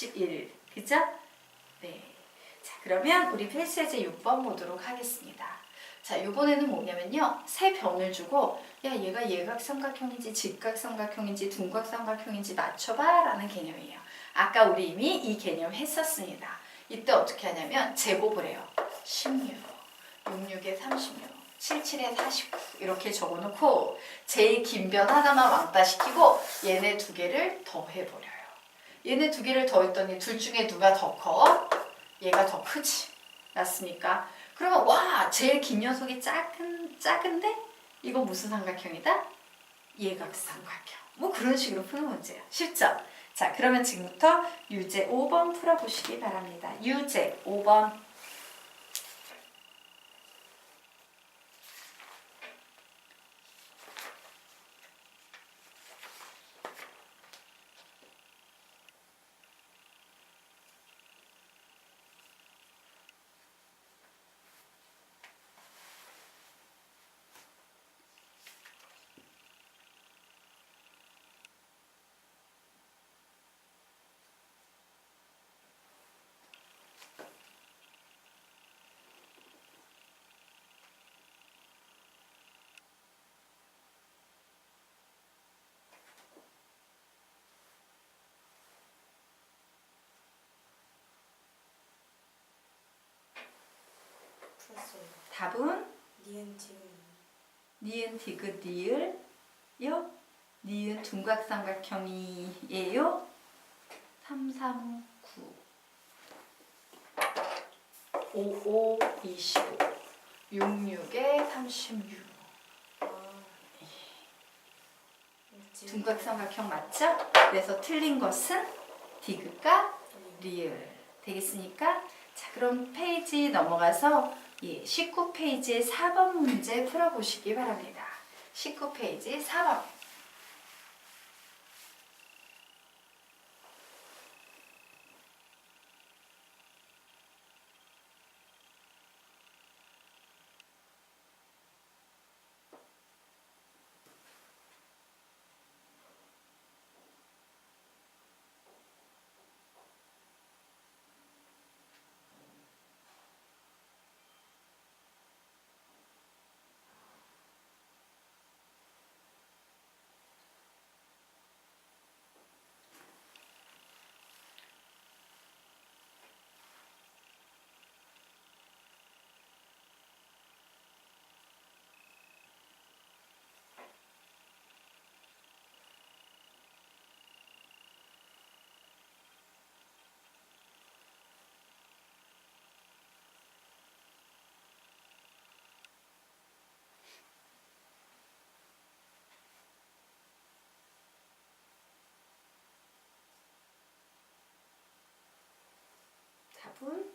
61. 그죠? 네. 자, 그러면 우리 필수예제 6번 보도록 하겠습니다. 자, 이번에는 뭐냐면요. 세 변을 주고 야, 얘가 예각삼각형인지 직각삼각형인지 둔각삼각형인지 맞춰봐 라는 개념이에요. 아까 우리 이미 이 개념 했었습니다. 이때 어떻게 하냐면 제곱을 해요. 16, 66에 36, 77에 49 이렇게 적어놓고 제일 긴 변 하나만 왕따시키고 얘네 두 개를 더해버려요. 얘네 두 개를 더했더니 둘 중에 누가 더 커? 얘가 더 크지. 맞습니까? 그러면 와 제일 긴 녀석이 작은데 이거 무슨 삼각형이다? 예각삼각형. 뭐 그런 식으로 푸는 문제예요. 쉽죠? 자, 그러면 지금부터 유제 5번 풀어보시기 바랍니다. 유제 5번. 답은 니은 지금 니은 디귿 니을요? 니은 둔각삼각형이에요? 3, 3, 9 5, 5, 25 66에 36 둔각삼각형 맞죠? 그래서 틀린 것은 디귿과 리을 되겠습니까? 자, 그럼 페이지 넘어가서 19페이지의 4번 문제 풀어보시기 바랍니다. 19페이지 4번. 답은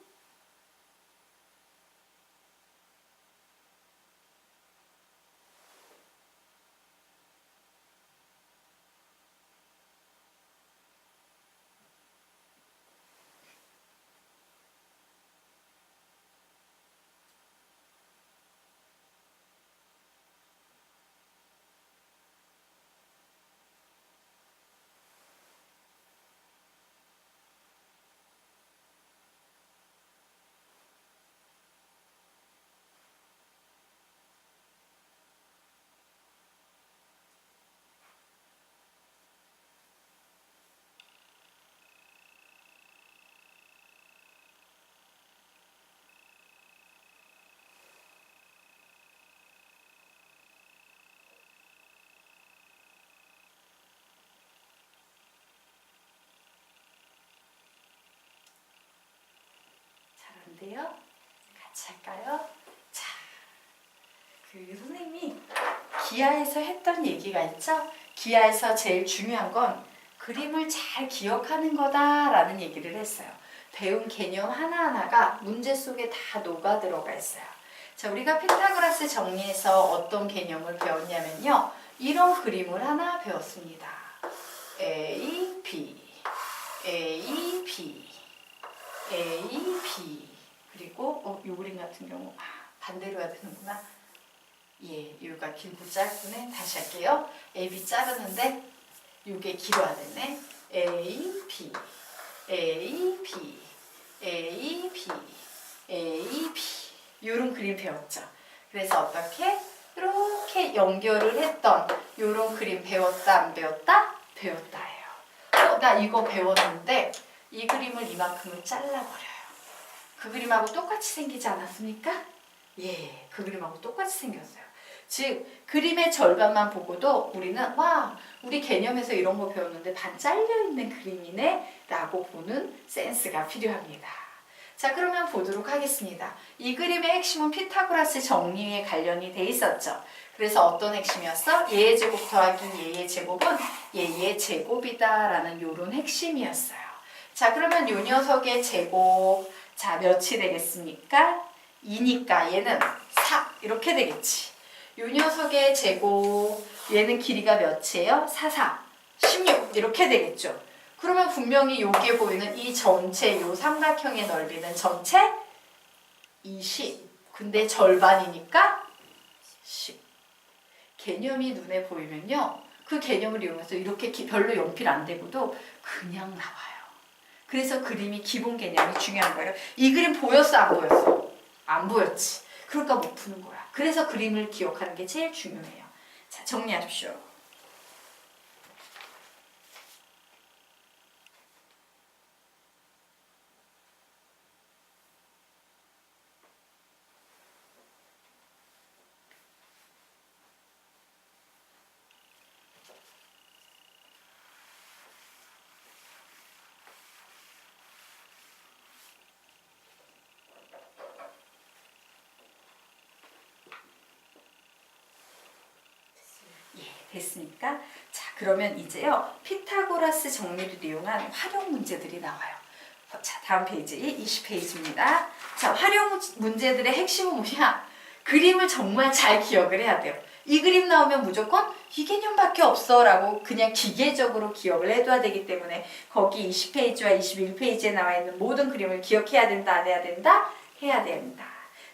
잘한데요? 같이 할까요? 자, 선생님이 기하에서 했던 얘기가 있죠? 기하에서 제일 중요한 건 그림을 잘 기억하는 거다라는 얘기를 했어요. 배운 개념 하나하나가 문제 속에 다 녹아 들어가 있어요. 자, 우리가 피타고라스 정리해서 어떤 개념을 배웠냐면요. 이런 그림을 하나 배웠습니다. A, B, A, B, A, B. 그리고 요 그림 같은 경우 반대로 해야 되는구나. 예, 여기가 길고 짧구네. 다시 할게요. A, B 자르는데 요게 길어야 되네. A, B, A, B, A, B, A, B 이런 그림 배웠죠. 그래서 어떻게? 이렇게 연결을 했던 이런 그림 배웠다 안 배웠다? 배웠다예요. 나 이거 배웠는데 이 그림을 이만큼을 잘라버려요. 그 그림하고 똑같이 생기지 않았습니까? 예, 그 그림하고 똑같이 생겼어요. 즉 그림의 절반만 보고도 우리는 와, 우리 개념에서 이런 거 배웠는데 반 잘려있는 그림이네 라고 보는 센스가 필요합니다. 자, 그러면 보도록 하겠습니다. 이 그림의 핵심은 피타고라스 정리에 관련이 돼 있었죠. 그래서 어떤 핵심이었어? 얘의 제곱 더하기 얘의 제곱은 얘의 제곱이다 라는 요런 핵심이었어요. 자, 그러면 요 녀석의 제곱, 자, 몇이 되겠습니까? 2니까 얘는 4 이렇게 되겠지. 요 녀석의 제곱, 얘는 길이가 몇이에요? 4, 4, 16 이렇게 되겠죠. 그러면 분명히 여기에 보이는 이 전체 요 삼각형의 넓이는 전체 20. 근데 절반이니까 10. 개념이 눈에 보이면요. 그 개념을 이용해서 이렇게 별로 연필 안 대고도 그냥 나와요. 그래서 그림이 기본 개념이 중요한 거예요. 이 그림 보였어? 안 보였어? 안 보였지. 그러니까 못 푸는 거야. 그래서 그림을 기억하는 게 제일 중요해요. 자, 정리하십시오. 됐습니까? 자, 그러면 이제요. 피타고라스 정리를 이용한 활용 문제들이 나와요. 자, 다음 페이지 20페이지입니다. 자, 활용 문제들의 핵심은 뭐냐? 그림을 정말 잘 기억을 해야 돼요. 이 그림 나오면 무조건 이 개념밖에 없어 라고 그냥 기계적으로 기억을 해둬야 되기 때문에 거기 20페이지와 21페이지에 나와 있는 모든 그림을 기억해야 된다, 안 해야 된다? 해야 됩니다.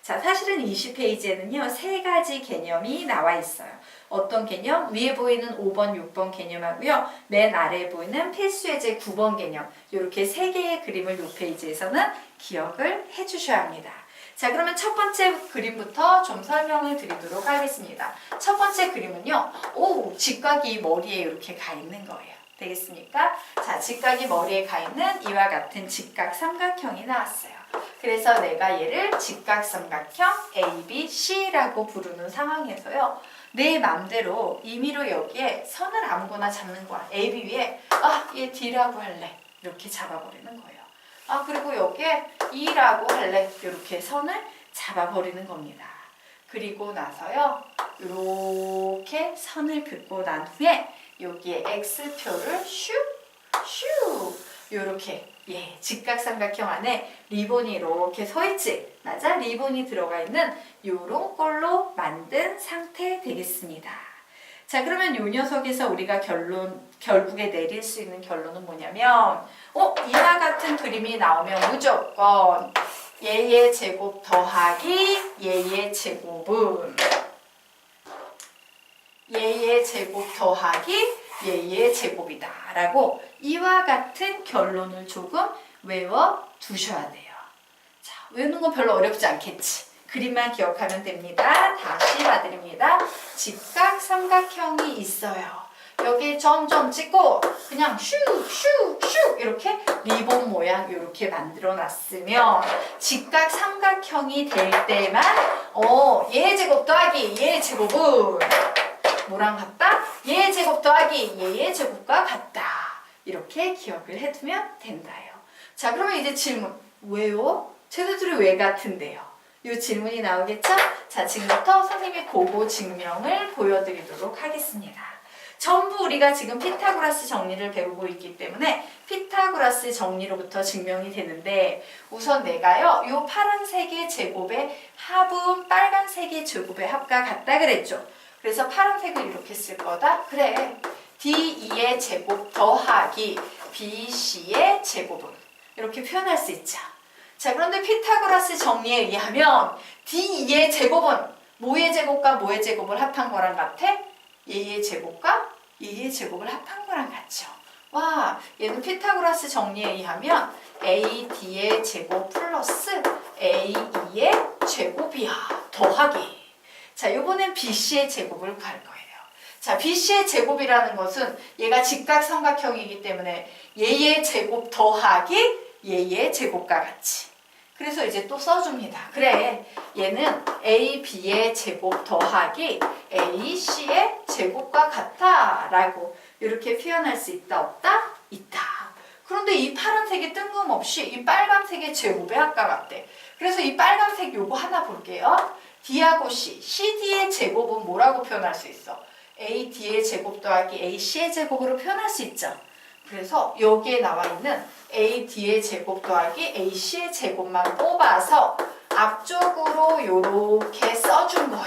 자, 사실은 20페이지에는요, 세 가지 개념이 나와 있어요. 어떤 개념? 위에 보이는 5번, 6번 개념하고요. 맨 아래에 보이는 필수예제 9번 개념. 이렇게 세 개의 그림을 이 페이지에서는 기억을 해주셔야 합니다. 자, 그러면 첫 번째 그림부터 좀 설명을 드리도록 하겠습니다. 첫 번째 그림은요. 직각이 머리에 이렇게 가 있는 거예요. 되겠습니까? 자, 직각이 머리에 가 있는 이와 같은 직각 삼각형이 나왔어요. 그래서 내가 얘를 직각삼각형 ABC라고 부르는 상황에서요. 내 맘대로 임의로 여기에 선을 아무거나 잡는 거야. AB 위에 얘 D라고 할래. 이렇게 잡아버리는 거예요. 그리고 여기에 E라고 할래. 이렇게 선을 잡아버리는 겁니다. 그리고 나서요. 이렇게 선을 긋고 난 후에 여기에 X표를 슉 이렇게 직각삼각형 안에 리본이 이렇게 서 있지? 맞아? 리본이 들어가 있는 요런 꼴로 만든 상태 되겠습니다. 자, 그러면 요 녀석에서 우리가 결국에 내릴 수 있는 결론은 뭐냐면 이와 같은 그림이 나오면 무조건 얘의 제곱 더하기 얘의 제곱은 얘의 제곱 더하기 얘의 제곱이다 라고 이와 같은 결론을 조금 외워두셔야 돼요. 자, 외우는 건 별로 어렵지 않겠지. 그림만 기억하면 됩니다. 다시 봐드립니다. 직각삼각형이 있어요. 여기 점점 찍고 그냥 슉슉슉 이렇게 리본 모양 이렇게 만들어 놨으면 직각삼각형이 될 때만 얘의 제곱 더하기 얘의 제곱은 뭐랑 같다? 얘의 제곱 더하기 얘의 제곱과 같다. 이렇게 기억을 해두면 된다요. 자, 그러면 이제 질문. 왜요? 쟤네들이 왜 같은데요? 이 질문이 나오겠죠? 자, 지금부터 선생님이 그거 증명을 보여드리도록 하겠습니다. 전부 우리가 지금 피타고라스 정리를 배우고 있기 때문에 피타고라스 정리로부터 증명이 되는데 우선 내가요. 이 파란색의 제곱의 합은 빨간색의 제곱의 합과 같다 그랬죠? 그래서 파란색을 이렇게 쓸 거다? 그래. D2의 제곱 더하기 BC의 제곱은 이렇게 표현할 수 있죠. 자, 그런데 피타고라스 정리에 의하면 D2의 제곱은 뭐의 제곱과 뭐의 제곱을 합한 거랑 같아? 얘의 제곱과 얘의 제곱을 합한 거랑 같죠. 와, 얘는 피타고라스 정리에 의하면 AD의 제곱 플러스 A2의 제곱이야. 더하기. 자, 이번엔 BC의 제곱을 구할 거예요. 자, BC의 제곱이라는 것은 얘가 직각삼각형이기 때문에 얘의 제곱 더하기 얘의 제곱과 같이. 그래서 이제 또 써줍니다. 그래, 얘는 AB의 제곱 더하기 AC의 제곱과 같아 라고 이렇게 표현할 수 있다 없다? 있다. 그런데 이 파란색이 뜬금없이 이 빨간색의 제곱에 아까 같대. 그래서 이 빨간색 요거 하나 볼게요. D하고 C, CD의 제곱은 뭐라고 표현할 수 있어? AD의 제곱 더하기 AC의 제곱으로 표현할 수 있죠. 그래서 여기에 나와 있는 AD의 제곱 더하기 AC의 제곱만 뽑아서 앞쪽으로 이렇게 써준 거야.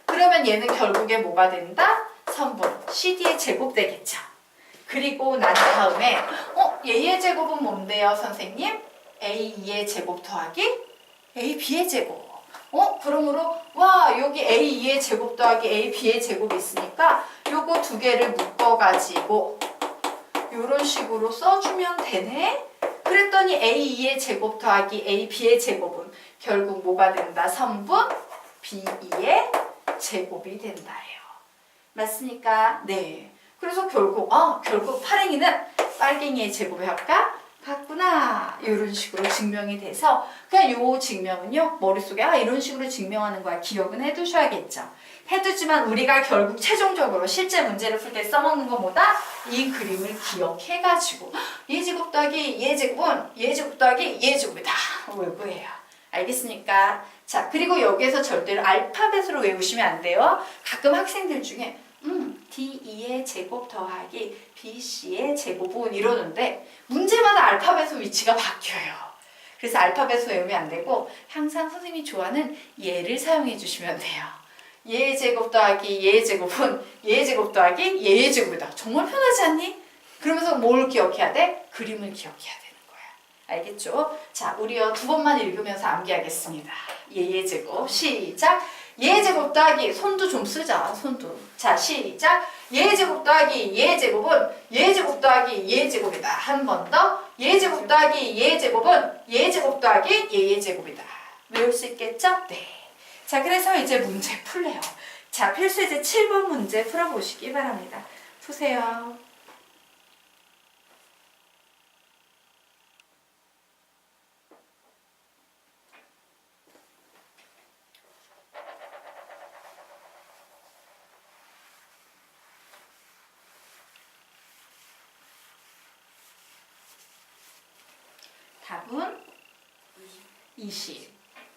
그러면 얘는 결국에 뭐가 된다? 선분 CD의 제곱 되겠죠. 그리고 난 다음에 얘의 제곱은 뭔데요, 선생님? A2의 제곱 더하기 AB의 제곱. 그러므로 와, 여기 A2의 제곱 더하기 AB의 제곱이 있으니까 요거 두 개를 묶어가지고 이런 식으로 써주면 되네. 그랬더니 A2의 제곱 더하기 AB의 제곱은 결국 뭐가 된다? 선분 B2의 제곱이 된다예요. 맞습니까? 네. 그래서 결국 파랭이는 빨갱이의 제곱에 같구나. 이런 식으로 증명이 돼서 그냥 요 증명은요 머릿속에 이런 식으로 증명하는 거야. 기억은 해두셔야겠죠. 해두지만 우리가 결국 최종적으로 실제 문제를 풀 때 써먹는 것보다 이 그림을 기억해가지고 얘 제곱 더하기 얘 제곱은 얘 제곱 더하기 얘 제곱이다 외우예요. 알겠습니까? 자, 그리고 여기에서 절대로 알파벳으로 외우시면 안 돼요. 가끔 학생들 중에 D2의 제곱 더하기 BC의 제곱은 이러는데 문제마다 알파벳의 위치가 바뀌어요. 그래서 알파벳을 외우면 안 되고 항상 선생님이 좋아하는 얘를 사용해 주시면 돼요. 얘의 제곱 더하기 얘의 제곱은 얘의 제곱 더하기 얘의 제곱이다. 정말 편하지 않니? 그러면서 뭘 기억해야 돼? 그림을 기억해야 되는 거야. 알겠죠? 자, 우리요 두 번만 읽으면서 암기하겠습니다. 얘의 제곱 시작. 얘의 제곱 더하기 손도 좀 쓰자. 손도. 자, 시작. 얘의 제곱 더하기 얘의 제곱은 얘의 제곱 더하기 얘의 제곱이다. 한 번 더. 얘의 제곱 더하기 얘의 제곱은 얘의 제곱 더하기 얘의 제곱이다. 외울 수 있겠죠? 네. 자, 그래서 이제 문제 풀래요. 자, 필수예제 7번 문제 풀어보시기 바랍니다. 푸세요. 답은 20.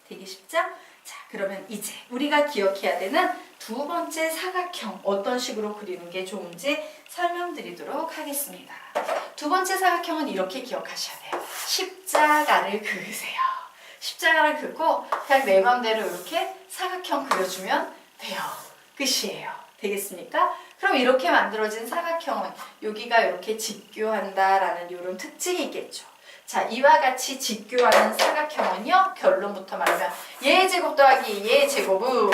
되게 쉽죠? 자, 그러면 이제 우리가 기억해야 되는 두 번째 사각형 어떤 식으로 그리는 게 좋은지 설명드리도록 하겠습니다. 두 번째 사각형은 이렇게 기억하셔야 돼요. 십자가를 그으세요. 십자가를 긋고 그냥 내 맘대로 이렇게 사각형 그려주면 돼요. 끝이에요. 되겠습니까? 그럼 이렇게 만들어진 사각형은 여기가 이렇게 직교한다라는 이런 특징이 있겠죠. 자, 이와 같이 직교하는 사각형은요, 결론부터 말하면 얘의 제곱 더하기 얘의 제곱은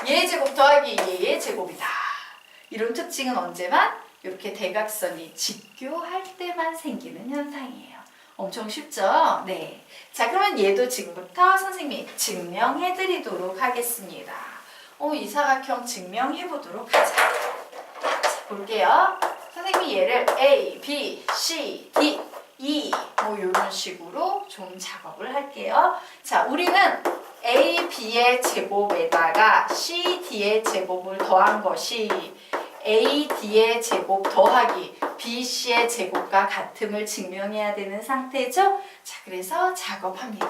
얘의 제곱 더하기 얘의 제곱이다. 이런 특징은 언제만? 이렇게 대각선이 직교할 때만 생기는 현상이에요. 엄청 쉽죠? 네. 자, 그러면 얘도 지금부터 선생님이 증명해 드리도록 하겠습니다. 이 사각형 증명해 보도록 하자. 자, 볼게요. 선생님이 얘를 A, B, C, D, E 뭐 이런 식으로 좀 작업을 할게요. 자, 우리는 A, B의 제곱에다가 C, D의 제곱을 더한 것이 A, D의 제곱 더하기 B, C의 제곱과 같음을 증명해야 되는 상태죠. 자, 그래서 작업합니다.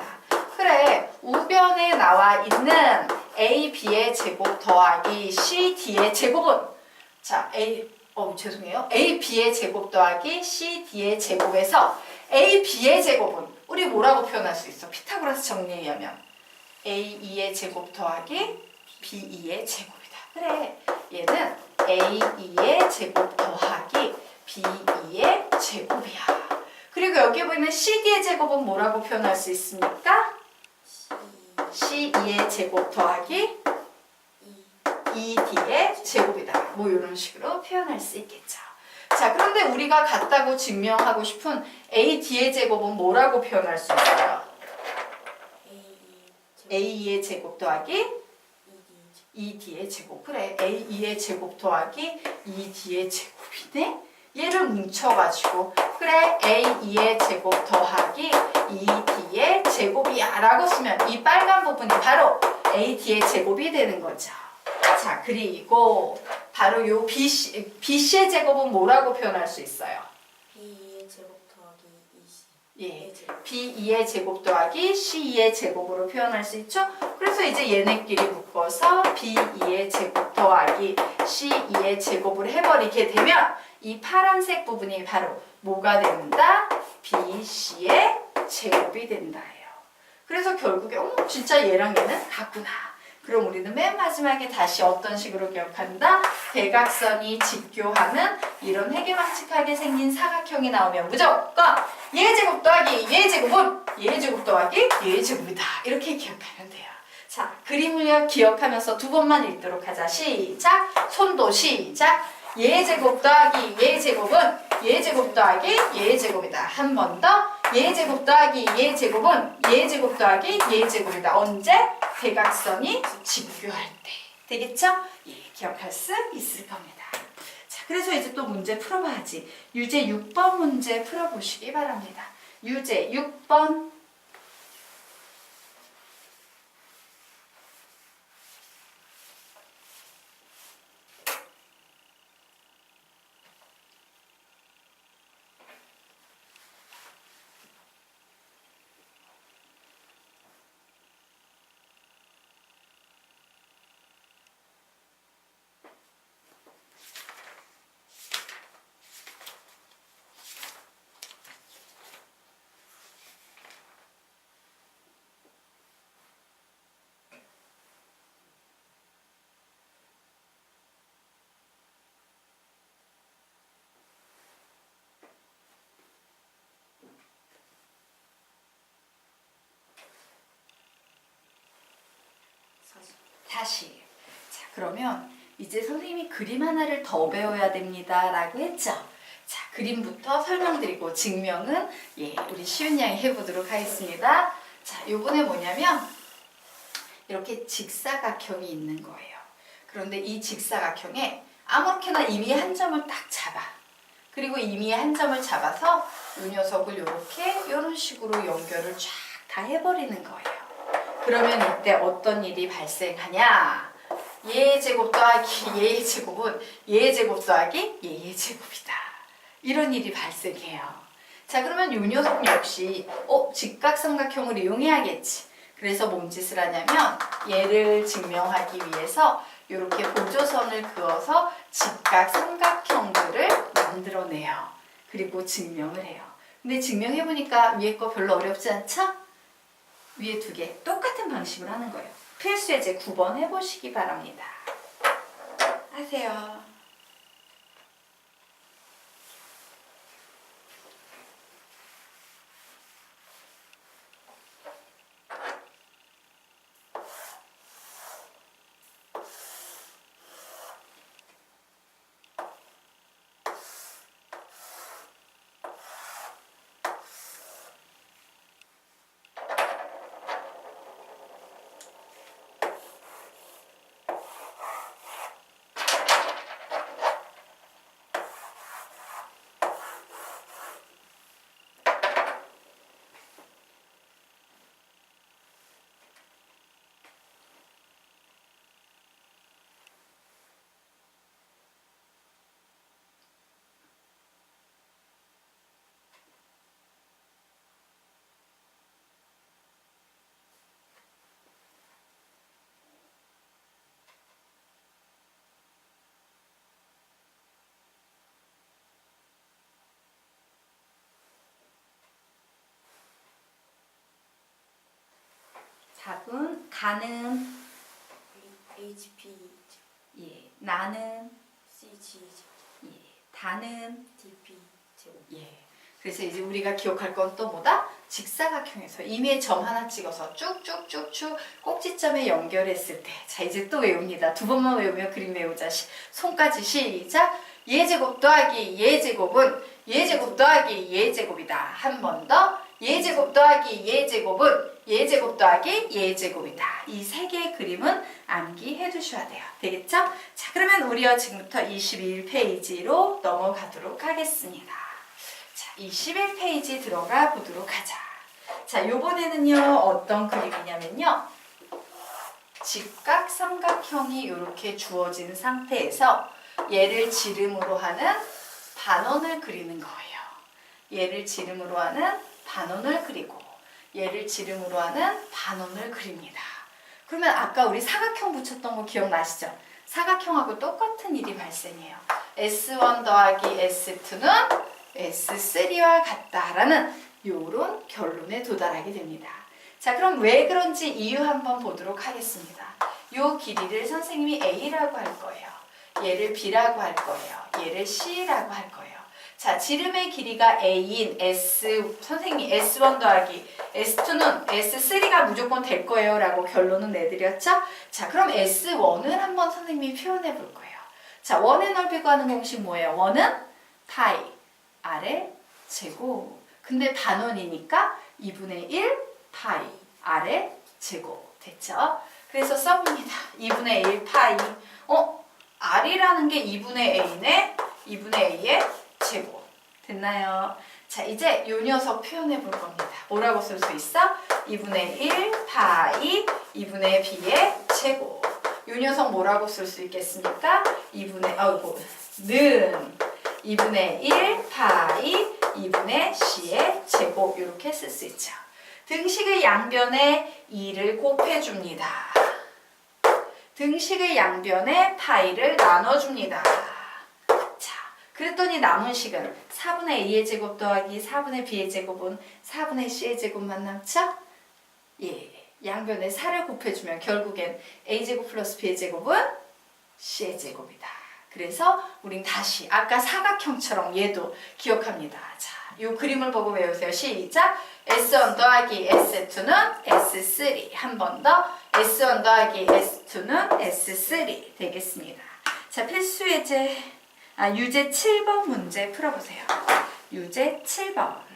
그래, 우변에 나와 있는 A, B의 제곱 더하기 C, D의 제곱은 자, 죄송해요. A, B의 제곱 더하기 C, D의 제곱에서 A, B의 제곱은 우리 뭐라고 표현할 수 있어? 피타고라스 정리에 의하면 A2의 제곱 더하기 B2의 제곱이다. 그래, 얘는 A2의 제곱 더하기 B2의 제곱이야. 그리고 여기 보이는 CD의 제곱은 뭐라고 표현할 수 있습니까? C2의 제곱 더하기 2D의 제곱이다. 뭐 이런 식으로 표현할 수 있겠죠. 자, 그런데 우리가 같다고 증명하고 싶은 AD의 제곱은 뭐라고 표현할 수 있어요? A2의 제곱 더하기 2D의 제곱. 그래, A2의 제곱 더하기 2D의 제곱이네? 얘를 뭉쳐가지고 그래, A2의 제곱 더하기 2D의 제곱이야 라고 쓰면 이 빨간 부분이 바로 AD의 제곱이 되는 거죠. 자, 그리고 바로 요 BC의 제곱은 뭐라고 표현할 수 있어요? B2의 제곱 더하기 2C. 예, B2의 제곱 더하기 C2의 제곱으로 표현할 수 있죠? 그래서 이제 얘네끼리 묶어서 B2의 제곱 더하기 C2의 제곱을 해버리게 되면 이 파란색 부분이 바로 뭐가 된다? BC의 제곱이 된다예요. 그래서 결국에 진짜 얘랑 얘는 같구나. 그럼 우리는 맨 마지막에 다시 어떤 식으로 기억한다? 대각선이 직교하는 이런 해계망측하게 생긴 사각형이 나오면 무조건 얘 제곱 더하기 얘 제곱은 얘 제곱 더하기 얘 제곱이다. 이렇게 기억하면 돼요. 자, 그림을 기억하면서 두 번만 읽도록 하자. 시작! 손도 시작! 얘 제곱 더하기 얘 제곱은 얘 제곱 더하기 얘 제곱이다. 한 번 더. 얘 제곱 더하기 얘 제곱은 얘 제곱 더하기 얘 제곱이다. 언제? 대각선이 직교할 때. 되겠죠? 예, 기억할 수 있을 겁니다. 자, 그래서 이제 또 문제 풀어봐야지. 유제 6번 문제 풀어보시기 바랍니다. 유제 6번. 다시. 자, 그러면 이제 선생님이 그림 하나를 더 배워야 됩니다 라고 했죠. 자, 그림부터 설명드리고 증명은 우리 시윤 양이 해보도록 하겠습니다. 자, 요번에 뭐냐면 이렇게 직사각형이 있는 거예요. 그런데 이 직사각형에 아무렇게나 임의의 한 점을 딱 잡아. 그리고 임의의 한 점을 잡아서 이 녀석을 이런 식으로 연결을 쫙 다 해버리는 거예요. 그러면 이때 어떤 일이 발생하냐? 얘의 제곱 더하기 얘의 제곱은 얘의 제곱 더하기 얘의 제곱이다. 이런 일이 발생해요. 자, 그러면 이 녀석 역시 직각삼각형을 이용해야겠지. 그래서 뭔 짓을 하냐면 얘를 증명하기 위해서 이렇게 보조선을 그어서 직각삼각형들을 만들어내요. 그리고 증명을 해요. 근데 증명해보니까 위에 거 별로 어렵지 않죠? 위에 두 개 똑같은 방식으로 하는 거예요. 필수예제 9번 해보시기 바랍니다. 하세요. 답은 가는 HP 나는 CG 다는 DP 제곱. 그래서 이제 우리가 기억할 건 또 뭐다? 직사각형에서 임의의 점 하나 찍어서 쭉쭉쭉쭉 꼭지점에 연결했을 때. 자, 이제 또 외웁니다. 두 번만 외우면 그림 외우자. 손까지 시작. 예제곱 더하기 예제곱은 예제곱 더하기 예제곱이다. 한 번 더. 예제곱 더하기 예제곱은 예제곱 더하기 예제곱이다. 이 세 개의 그림은 암기해 두셔야 돼요. 되겠죠? 자, 그러면 우리가 지금부터 21페이지로 넘어가도록 하겠습니다. 자, 21페이지 들어가 보도록 하자. 자, 요번에는요, 어떤 그림이냐면요. 직각삼각형이 이렇게 주어진 상태에서 얘를 지름으로 하는 반원을 그리는 거예요. 얘를 지름으로 하는 반원을 그리고 얘를 지름으로 하는 반원을 그립니다. 그러면 아까 우리 사각형 붙였던 거 기억나시죠? 사각형하고 똑같은 일이 발생해요. S1 더하기 S2는 S3와 같다라는 이런 결론에 도달하게 됩니다. 자, 그럼 왜 그런지 이유 한번 보도록 하겠습니다. 이 길이를 선생님이 A라고 할 거예요. 얘를 B라고 할 거예요. 얘를 C라고 할 거예요. 자, 지름의 길이가 A인 선생님이 S1 더하기 S2는 S3가 무조건 될 거예요 라고 결론은 내드렸죠? 자, 그럼 S1을 한번 선생님이 표현해 볼 거예요. 자, 원의 넓이 구하는 공식 뭐예요? 원은 파이 아래 제곱. 근데 반원이니까 2분의 1 파이 아래 제곱. 됐죠? 그래서 써봅니다. 2분의 1 파이. R이라는 게 2분의 A네. 2분의 A의 제곱. 됐나요? 자, 이제 요 녀석 표현해 볼 겁니다. 뭐라고 쓸 수 있어? 2분의 1 파이 2분의 B의 제곱. 요 녀석 뭐라고 쓸 수 있겠습니까? 는 2분의 1 파이 2분의 C의 제곱. 이렇게 쓸 수 있죠. 등식의 양변에 2를 곱해줍니다. 등식의 양변에 파이를 나눠줍니다. 자, 그랬더니 남은 식은 4분의 A의 제곱 더하기 4분의 B의 제곱은 4분의 C의 제곱만 남죠? 예, 양변에 4를 곱해주면 결국엔 A제곱 플러스 B의 제곱은 C의 제곱이다. 그래서 우린 다시 아까 사각형처럼 얘도 기억합니다. 자, 이 그림을 보고 외우세요. 시작! S1 더하기 S2는 S3. 한 번 더. S1 더하기 S2는 S3 되겠습니다. 자, 필수 예제, 유제 7번 문제 풀어보세요. 유제 7번.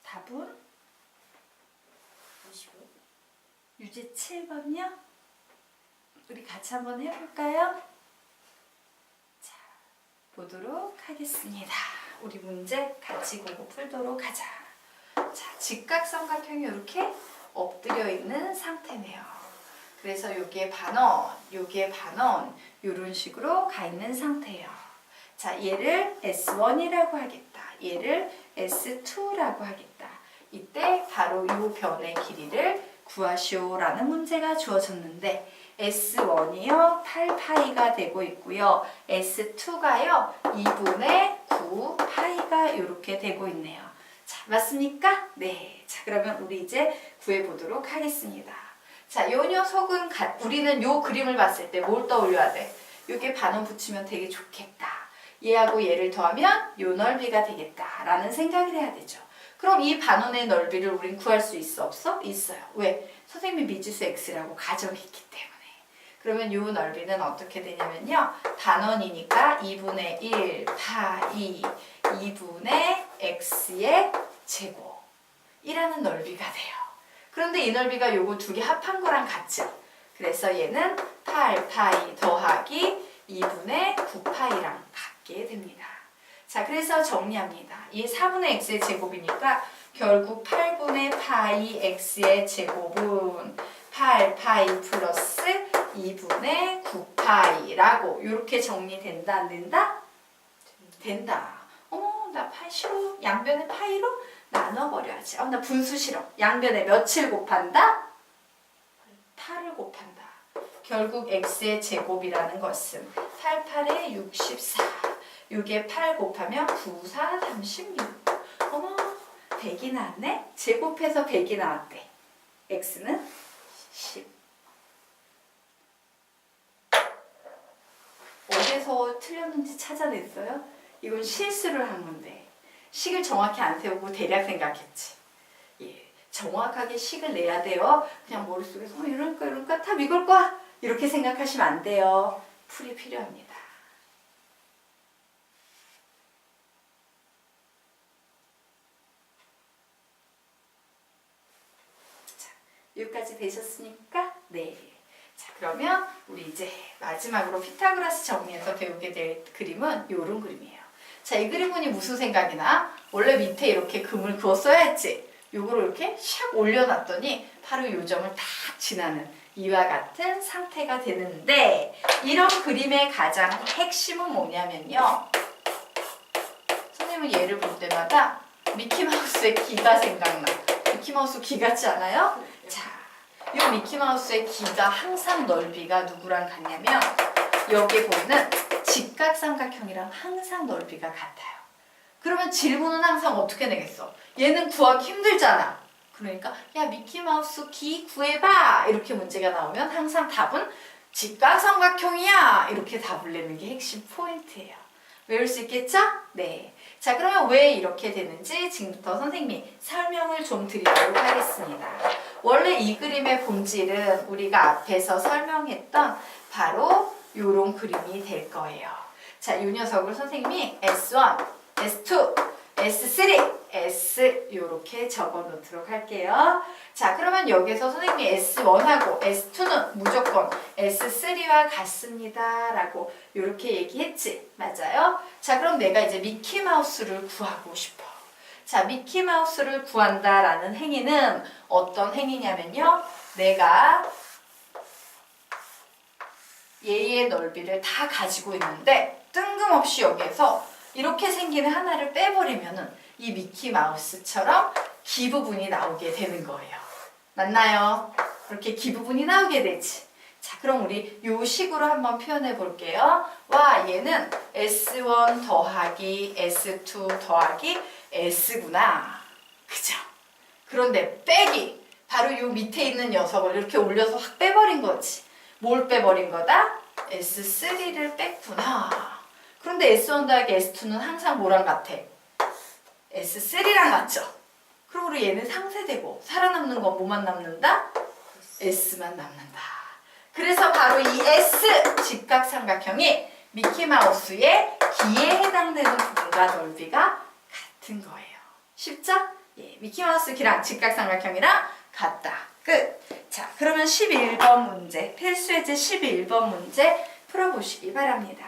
답은 25. 유제 7번요. 우리 같이 한번 해볼까요? 자, 보도록 하겠습니다. 우리 문제 같이 보고 풀도록 하자. 자, 직각삼각형이 이렇게 엎드려 있는 상태네요. 그래서 요게 반원, 요게 반원, 요런 식으로 가 있는 상태예요. 자, 얘를 S1이라고 하겠다. 얘를 S2라고 하겠다. 이때 바로 요 변의 길이를 구하시오라는 문제가 주어졌는데 S1이요 8파이가 되고 있고요. S2가요 2분의 9파이가 이렇게 되고 있네요. 자, 맞습니까? 네. 자, 그러면 우리 이제 구해보도록 하겠습니다. 자, 요 녀석은 우리는 요 그림을 봤을 때 뭘 떠올려야 돼? 요게 반원 붙이면 되게 좋겠다. 얘하고 얘를 더하면 요 넓이가 되겠다 라는 생각을 해야 되죠. 그럼 이 반원의 넓이를 우린 구할 수 있어 없어? 있어요. 왜? 선생님이 미지수 x라고 가정했기 때문에. 그러면 이 넓이는 어떻게 되냐면요. 단원이니까 2분의 1 파이 2분의 x의 제곱이라는 넓이가 돼요. 그런데 이 넓이가 요거 두 개 합한 거랑 같죠. 그래서 얘는 8파이 더하기 2분의 9파이랑 같게 됩니다. 자, 그래서 정리합니다. 이 4분의 x의 제곱이니까 결국 8분의 파이 x의 제곱은 8파이 플러스 2분의 9파이라고 이렇게 정리된다 안 된다? 된다. 어머 나 파이 싫어. 양변에 파이로 나눠버려야지. 나 분수 싫어. 양변에 몇을 곱한다? 8을 곱한다. 결국 x의 제곱이라는 것은 88에 64. 6에 8 곱하면 9, 4, 36. 어머 100이 나왔네? 제곱해서 100이 나왔대. x는 10. 어디서 틀렸는지 찾아냈어요? 이건 실수를 한 건데 식을 정확히 안 세우고 대략 생각했지. 예, 정확하게 식을 내야 돼요. 그냥 머릿속에서 이럴까 답 이걸 거야 이렇게 생각하시면 안 돼요. 풀이 필요합니다. 자, 여기까지 되셨습니까? 네. 자, 그러면 우리 이제 마지막으로 피타고라스 정리해서 배우게 될 그림은 이런 그림이에요. 자, 이 그림은 무슨 생각이 나? 원래 밑에 이렇게 금을 그었어야 했지. 요거를 이렇게 샥 올려놨더니 바로 요 점을 딱 지나는 이와 같은 상태가 되는데 이런 그림의 가장 핵심은 뭐냐면요. 선생님은 얘를 볼 때마다 미키마우스의 귀가 생각나. 미키마우스 귀 같지 않아요? 자, 이 미키마우스의 귀가 항상 넓이가 누구랑 같냐면 여기에 보이는 직각삼각형이랑 항상 넓이가 같아요. 그러면 질문은 항상 어떻게 내겠어? 얘는 구하기 힘들잖아. 그러니까 야 미키마우스 귀 구해봐 이렇게 문제가 나오면 항상 답은 직각삼각형이야 이렇게 답을 내는 게 핵심 포인트예요. 외울 수 있겠죠? 네. 자, 그러면 왜 이렇게 되는지 지금부터 선생님이 설명을 좀 드리도록 하겠습니다. 원래 이 그림의 본질은 우리가 앞에서 설명했던 바로 요런 그림이 될 거예요. 자, 이 녀석을 선생님이 S1, S2, S3, S 요렇게 적어 놓도록 할게요. 자, 그러면 여기서 선생님이 S1하고 S2는 무조건 S3와 같습니다 라고 요렇게 얘기했지. 맞아요? 자, 그럼 내가 이제 미키마우스를 구하고 싶어. 자, 미키마우스를 구한다라는 행위는 어떤 행위냐면요. 내가 얘의 넓이를 다 가지고 있는데 뜬금없이 여기에서 이렇게 생기는 하나를 빼버리면은 이 미키마우스처럼 귀 부분이 나오게 되는 거예요. 맞나요? 그렇게 귀 부분이 나오게 되지. 자, 그럼 우리 요 식으로 한번 표현해 볼게요. 와, 얘는 S1 더하기 S2 더하기 S구나. 그죠? 그런데 빼기. 바로 요 밑에 있는 녀석을 이렇게 올려서 확 빼버린 거지. 뭘 빼버린 거다? S3를 뺐구나. 그런데 S1 더하기 S2는 항상 뭐랑 같아? S3랑 같죠? 그러므로 얘는 상쇄되고 살아남는 건 뭐만 남는다? S만 남는다. 그래서 바로 이 S 직각삼각형이 미키마우스의 귀에 해당되는 부분과 넓이가 같은 거예요. 쉽죠? 예, 미키마우스 귀랑 직각삼각형이랑 같다. 끝. 자, 그러면 11번 문제, 필수예제 11번 문제 풀어보시기 바랍니다.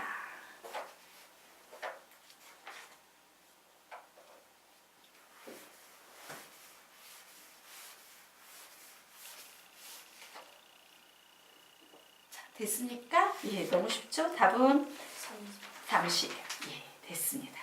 자, 됐습니까? 예, 너무 쉽죠? 답은 30. 예, 됐습니다.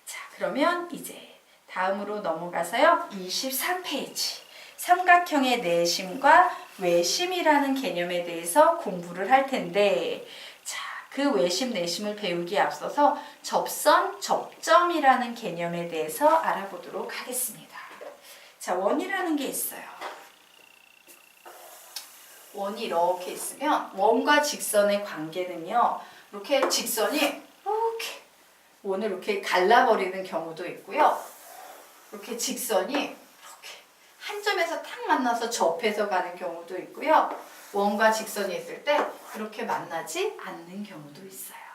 자, 그러면 이제 다음으로 넘어가서요. 23페이지. 삼각형의 내심과 외심이라는 개념에 대해서 공부를 할 텐데, 자, 그 외심, 내심을 배우기에 앞서서 접선, 접점이라는 개념에 대해서 알아보도록 하겠습니다. 자, 원이라는 게 있어요. 원이 이렇게 있으면 원과 직선의 관계는요. 이렇게 직선이 이렇게 원을 이렇게 갈라버리는 경우도 있고요. 이렇게 직선이 이렇게 한 점에서 탁 만나서 접해서 가는 경우도 있고요. 원과 직선이 있을 때 이렇게 만나지 않는 경우도 있어요.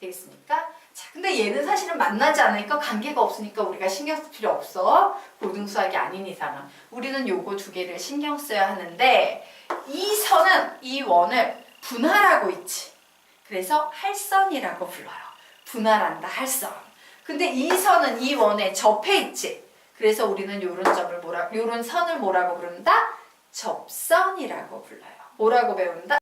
되겠습니까? 자, 근데 얘는 사실은 만나지 않으니까 관계가 없으니까 우리가 신경 쓸 필요 없어. 고등수학이 아닌 이상은. 우리는 요거 두 개를 신경 써야 하는데 이 선은 이 원을 분할하고 있지. 그래서 할선이라고 불러요. 분할한다, 할선. 근데 이 선은 이 원에 접해 있지. 그래서 우리는 요런 선을 뭐라고 부른다? 접선이라고 불러요. 뭐라고 배운다?